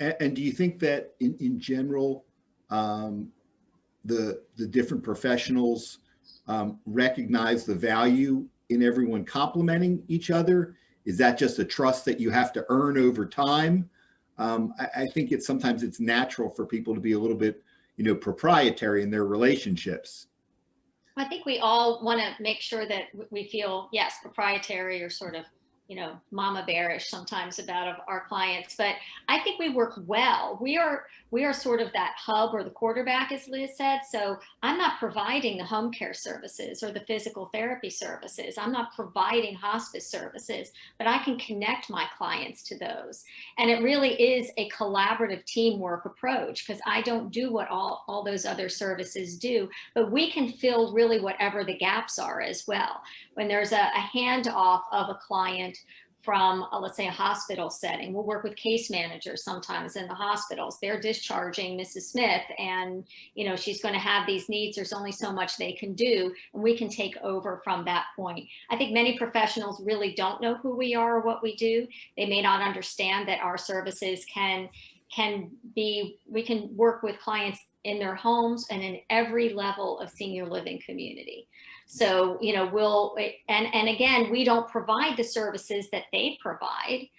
And do you think that in general, um, the different professionals recognize the value in everyone complementing each other? Is that just a trust that you have to earn over time? I think it's sometimes it's natural for people to be a little bit, proprietary in their relationships. I think we all want to make sure that we feel, yes, proprietary or sort of, mama bearish sometimes about of our clients. But I think we work well. We are sort of that hub or the quarterback, as Liz said. So I'm not providing the home care services or the physical therapy services. I'm not providing hospice services, but I can connect my clients to those. And it really is a collaborative teamwork approach because I don't do what all those other services do, but we can fill really whatever the gaps are as well. When there's a handoff of a client from, let's say, a hospital setting, we'll work with case managers sometimes in the hospitals. They're discharging Mrs. Smith, and she's going to have these needs. There's only so much they can do, and we can take over from that point. I think many professionals really don't know who we are or what we do. They may not understand that our services we can work with clients in their homes and in every level of senior living community. So, and again, we don't provide the services that they provide,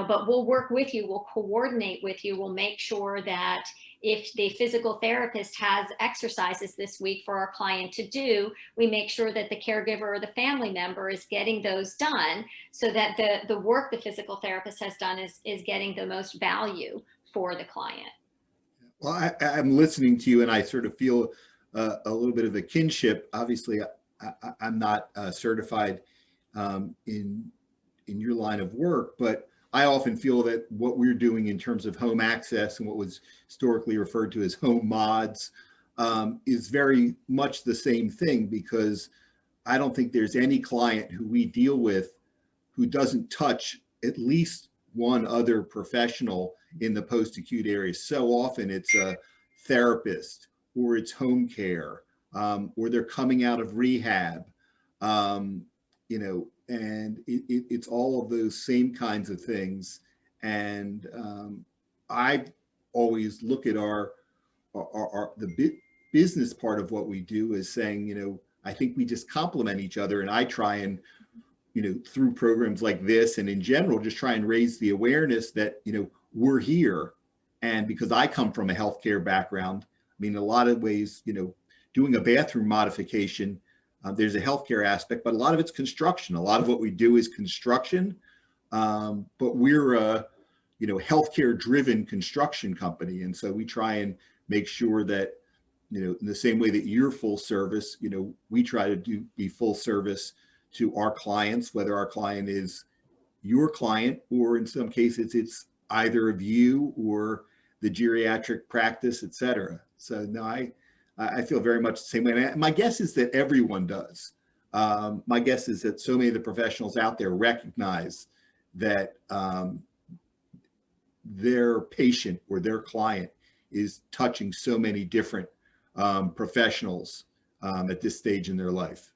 but we'll work with you, we'll coordinate with you, we'll make sure that if the physical therapist has exercises this week for our client to do, we make sure that the caregiver or the family member is getting those done so that the work the physical therapist has done is getting the most value for the client. Well, I'm listening to you, and I sort of feel a little bit of a kinship. Obviously, I'm not certified in your line of work, but I often feel that what we're doing in terms of home access and what was historically referred to as home mods is very much the same thing, because I don't think there's any client who we deal with who doesn't touch at least one other professional in the post-acute area. So often it's a therapist, or it's home care, or they're coming out of rehab, and it's all of those same kinds of things. And I always look at the business part of what we do as saying, I think we just complement each other, and I try and through programs like this and in general, just try and raise the awareness that, we're here. And because I come from a healthcare background, in a lot of ways, doing a bathroom modification, there's a healthcare aspect, but a lot of it's construction. A lot of what we do is construction, but we're a, healthcare driven construction company. And so we try and make sure that, in the same way that you're full service, we try to be full service to our clients, whether our client is your client, or in some cases it's either of you or the geriatric practice, et cetera. So no, I feel very much the same way. My guess is that everyone does. My guess is that so many of the professionals out there recognize that their patient or their client is touching so many different professionals at this stage in their life.